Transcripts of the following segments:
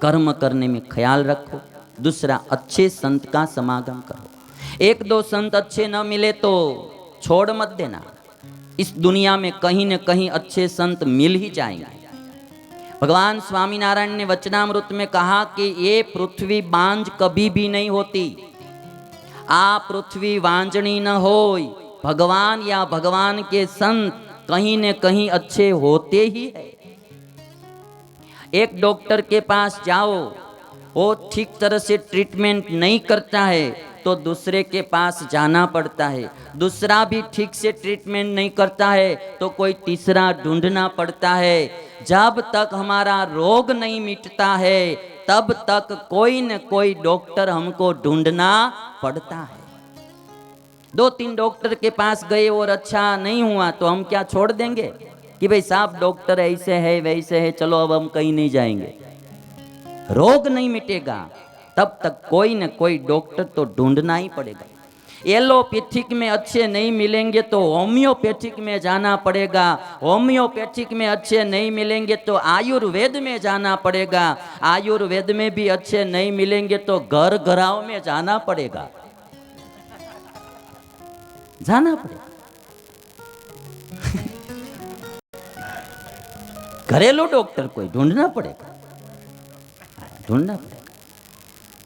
कर्म करने में ख्याल रखो। दूसरा, अच्छे संत का समागम करो। एक दो संत अच्छे न मिले तो छोड़ मत देना, इस दुनिया में कहीं न कहीं अच्छे संत मिल ही जाएंगे। भगवान स्वामीनारायण ने वचनामृत में कहा कि ये पृथ्वी बांझ कभी भी नहीं होती। आ पृथ्वी वांजनी न होय, भगवान या भगवान के संत कहीं न कहीं अच्छे होते ही है। एक डॉक्टर के पास जाओ, वो ठीक तरह से ट्रीटमेंट नहीं करता है तो दूसरे के पास जाना पड़ता है। दूसरा भी ठीक से ट्रीटमेंट नहीं करता है तो कोई तीसरा ढूंढना पड़ता है। जब तक हमारा रोग नहीं मिटता है तब तक कोई न कोई डॉक्टर हमको ढूंढना पड़ता है। 2-3 डॉक्टर के पास गए और अच्छा नहीं हुआ तो हम क्या छोड़ देंगे कि भाई साहब डॉक्टर ऐसे है वैसे है, चलो अब हम कहीं नहीं जाएंगे। रोग नहीं मिटेगा तब तक कोई न कोई डॉक्टर तो ढूंढना ही पड़ेगा। एलोपैथिक में अच्छे नहीं मिलेंगे तो होम्योपैथिक में जाना पड़ेगा। होम्योपैथिक में अच्छे नहीं मिलेंगे तो आयुर्वेद में जाना पड़ेगा। आयुर्वेद में भी अच्छे नहीं मिलेंगे तो घर घराव में जाना पड़ेगा। जाना पड़ेगा। घरेलू डॉक्टर कोई ढूंढना पड़ेगा, ढूंढना पड़ेगा।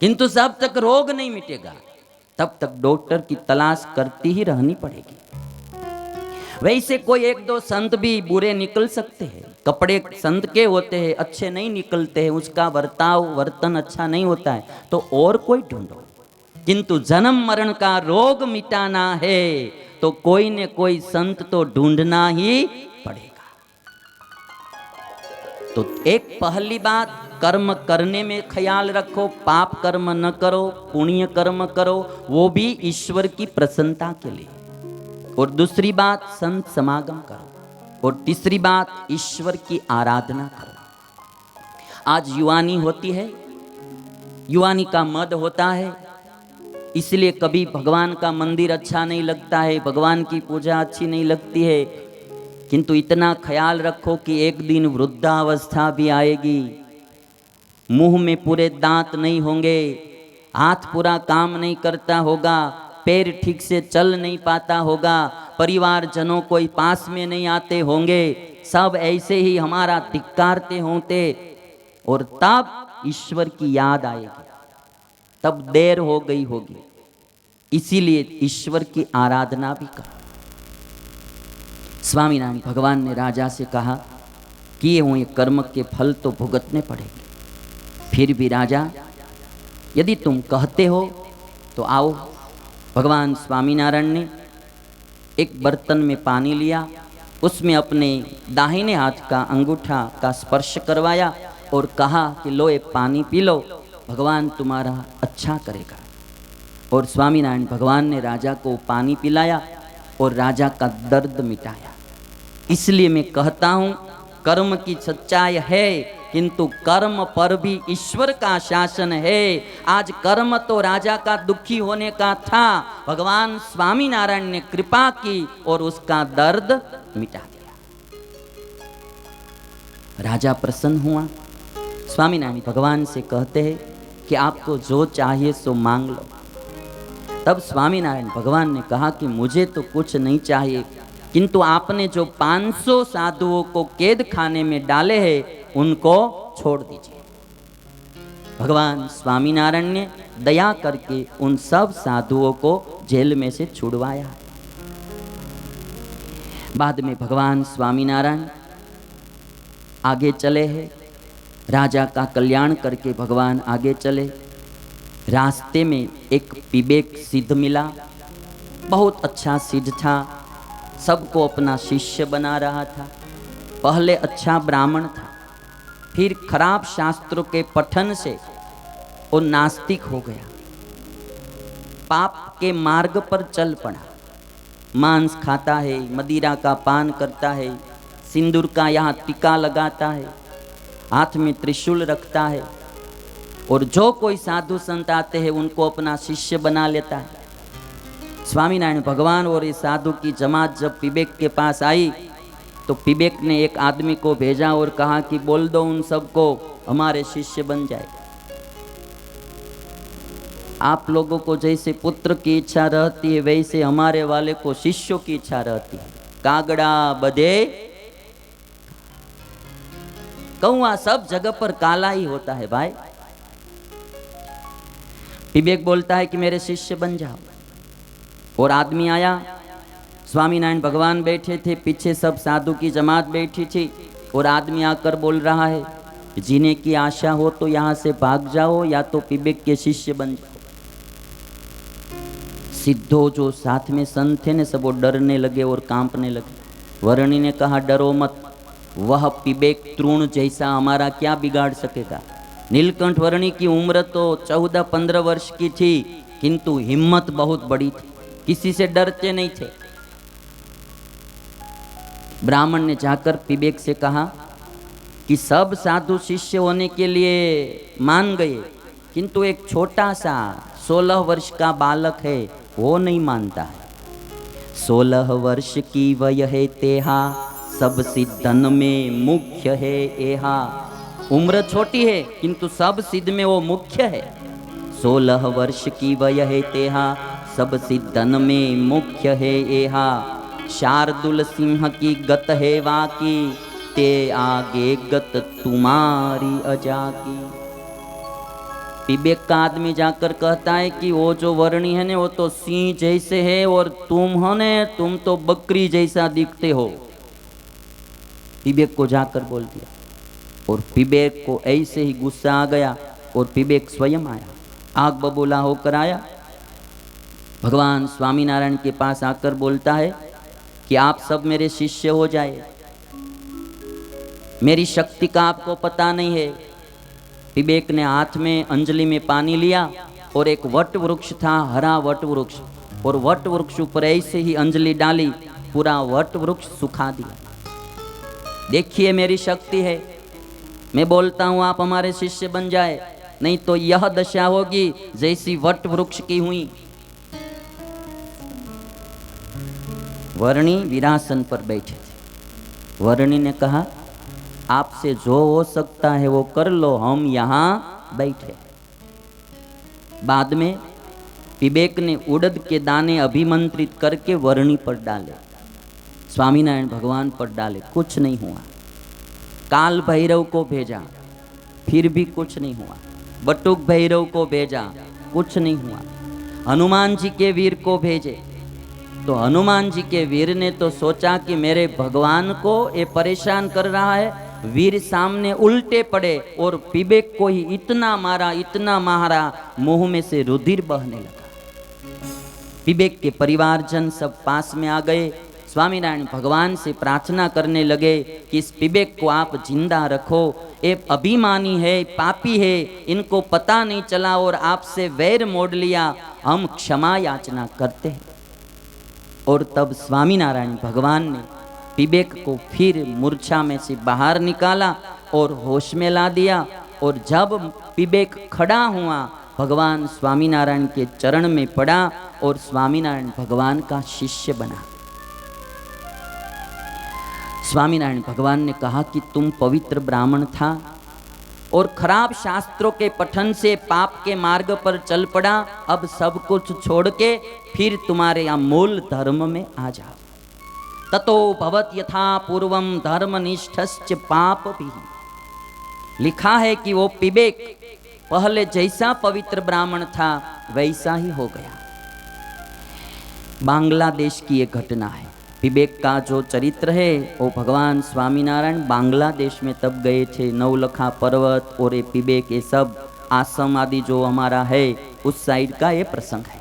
किंतु जब तक रोग नहीं मिटेगा तब तक डॉक्टर की तलाश करती ही रहनी पड़ेगी। वैसे कोई एक दो संत भी बुरे निकल सकते हैं, कपड़े संत के होते हैं अच्छे नहीं निकलते हैं, उसका बर्ताव वर्तन अच्छा नहीं होता है तो और कोई ढूंढो। किंतु जन्म मरण का रोग मिटाना है तो कोई न कोई संत तो ढूंढना ही पड़ेगा। तो एक पहली बात, कर्म करने में ख्याल रखो, पाप कर्म न करो, पुण्य कर्म करो, वो भी ईश्वर की प्रसन्नता के लिए। और दूसरी बात, संत समागम करो। और तीसरी बात, ईश्वर की आराधना करो। आज युवानी होती है, युवानी का मद होता है, इसलिए कभी भगवान का मंदिर अच्छा नहीं लगता है, भगवान की पूजा अच्छी नहीं लगती है। किंतु इतना ख्याल रखो कि एक दिन वृद्धावस्था भी आएगी, मुंह में पूरे दांत नहीं होंगे, हाथ पूरा काम नहीं करता होगा, पैर ठीक से चल नहीं पाता होगा, परिवारजनों कोई पास में नहीं आते होंगे, सब ऐसे ही हमारा धिक्कारते होते। और तब ईश्वर की याद आएगी, तब देर हो गई होगी। इसीलिए ईश्वर की आराधना भी करो। स्वामीनारायण भगवान ने राजा से कहा किए हुए कर्म के फल तो भुगतने पड़ेंगे, फिर भी राजा यदि तुम कहते हो तो आओ। भगवान स्वामीनारायण ने एक बर्तन में पानी लिया, उसमें अपने दाहिने हाथ का अंगूठा का स्पर्श करवाया और कहा कि लो एक पानी पी लो, भगवान तुम्हारा अच्छा करेगा। और स्वामीनारायण भगवान ने राजा को पानी पिलाया और राजा का दर्द मिटाया। इसलिए मैं कहता हूँ कर्म की सच्चाई है किंतु कर्म पर भी ईश्वर का शासन है। आज कर्म तो राजा का दुखी होने का था, भगवान स्वामीनारायण ने कृपा की और उसका दर्द मिटा दिया। राजा प्रसन्न हुआ। स्वामीनारायण भगवान से कहते हैं कि आपको जो चाहिए सो मांग लो। तब स्वामीनारायण भगवान ने कहा कि मुझे तो कुछ नहीं चाहिए, किंतु आपने जो 500 साधुओं को कैद खाने में डाले हैं उनको छोड़ दीजिए। भगवान स्वामीनारायण ने दया करके उन सब साधुओं को जेल में से छुड़वाया। बाद में भगवान स्वामीनारायण आगे चले हैं, राजा का कल्याण करके भगवान आगे चले। रास्ते में एक विवेक सिद्ध मिला, बहुत अच्छा सिद्ध था, सबको अपना शिष्य बना रहा था। पहले अच्छा ब्राह्मण था, फिर खराब शास्त्रों के पठन से वो नास्तिक हो गया, पाप के मार्ग पर चल पड़ा। मांस खाता है, मदिरा का पान करता है, सिंदूर का यहाँ टीका लगाता है, हाथ में त्रिशूल रखता है और जो कोई साधु संत आते हैं उनको अपना शिष्य बना लेता है। स्वामीनारायण भगवान और इस साधु की जमात जब विवेक के पास आई तो विवेक ने एक आदमी को भेजा और कहा कि बोल दो उन सबको हमारे शिष्य बन जाए। आप लोगों को जैसे पुत्र की इच्छा रहती है वैसे हमारे वाले को शिष्यों की इच्छा रहती है। कागड़ा बधे कौआ, सब जगह पर काला ही होता है भाई। विवेक बोलता है कि मेरे शिष्य बन जाओ। और आदमी आया, स्वामीनारायण भगवान बैठे थे, पीछे सब साधु की जमात बैठी थी। और आदमी आकर बोल रहा है, जीने की आशा हो तो यहाँ से भाग जाओ या तो विवेक के शिष्य बन जाओ। सिद्धो जो साथ में संत थे ने सब वो डरने लगे और कांपने लगे। वर्णी ने कहा, डरो मत, वह विवेक तृण जैसा हमारा क्या बिगाड़ सकेगा। नीलकंठ वर्णी की उम्र तो 14-15 वर्ष की थी, किंतु हिम्मत बहुत बड़ी थी, किसी से डरते नहीं थे। ब्राह्मण ने जाकर विवेक से कहा कि सब साधु शिष्य होने के लिए मान गए, किंतु एक छोटा सा 16 वर्ष का बालक है, वो नहीं मानता है। 16 वर्ष की वय है तेहा, सब सिद्धन में मुख्य है एहा। उम्र छोटी है किंतु सब सिद्ध में वो मुख्य है। 16 वर्ष की वय है तेहा, सब सिद्धन में मुख्य है एहा। शार्दुल सिंह की गत है वाकी, ते आगे गत तुम्हारी अजाकी। विवेक का आदमी जाकर कहता है कि वो जो वर्णी है ने वो तो सिंह जैसे है और तुम हो ने, तुम तो बकरी जैसा दिखते हो। विवेक को जाकर बोल दिया और विवेक को ऐसे ही गुस्सा आ गया और विवेक स्वयं आया, आग बबूला होकर आया। भगवान स्वामीनारायण के पास आकर बोलता है कि आप सब मेरे शिष्य हो जाए। मेरी शक्ति का आपको पता नहीं है। विवेक ने हाथ में अंजलि में पानी लिया और एक वट वृक्ष था, हरा वट वृक्ष, और वट वृक्ष ऊपर ऐसे ही अंजलि डाली, पूरा वट वृक्ष सुखा दिया। देखिए मेरी शक्ति है, मैं बोलता हूं आप हमारे शिष्य बन जाए, नहीं तो यह दशा होगी जैसी वट वृक्ष की हुई। वर्णी वीरासन पर बैठे थे। वर्णी ने कहा, आपसे जो हो सकता है वो कर लो, हम यहाँ बैठे। बाद में विवेक ने उड़द के दाने अभिमंत्रित करके वर्णी पर डाले, स्वामीनारायण भगवान पर डाले, कुछ नहीं हुआ। काल भैरव को भेजा, फिर भी कुछ नहीं हुआ। बटुक भैरव को भेजा, कुछ नहीं हुआ। हनुमान जी के वीर को भेजे, तो हनुमान जी के वीर ने तो सोचा कि मेरे भगवान को ये परेशान कर रहा है। वीर सामने उल्टे पड़े और विवेक को ही इतना मारा, इतना मारा, मुंह में से रुधिर बहने लगा। विवेक के परिवारजन सब पास में आ गए, स्वामीनारायण भगवान से प्रार्थना करने लगे कि इस विवेक को आप जिंदा रखो, ये अभिमानी है, पापी है, इनको पता नहीं चला और आपसे वैर मोड़ लिया, हम क्षमा याचना करते हैं। और तब स्वामीनारायण भगवान ने विवेक को फिर मूर्छा में से बाहर निकाला और होश में ला दिया। और जब विवेक खड़ा हुआ, भगवान स्वामीनारायण के चरण में पड़ा और स्वामीनारायण भगवान का शिष्य बना। स्वामीनारायण भगवान ने कहा कि तुम पवित्र ब्राह्मण था और खराब शास्त्रों के पठन से पाप के मार्ग पर चल पड़ा, अब सब कुछ छोड़ के फिर तुम्हारे यहाँ मूल धर्म में आ जाओ। ततो भवत यथा पूर्वम धर्मनिष्ठश्च पाप भी। लिखा है कि वो विवेक पहले जैसा पवित्र ब्राह्मण था वैसा ही हो गया। बांग्लादेश की एक घटना है। विवेक का जो चरित्र है वो भगवान स्वामीनारायण बांग्लादेश में तब गए थे। नवलखा पर्वत और ये विवेक, ये सब आश्रम आदि जो हमारा है उस साइड का ये प्रसंग है।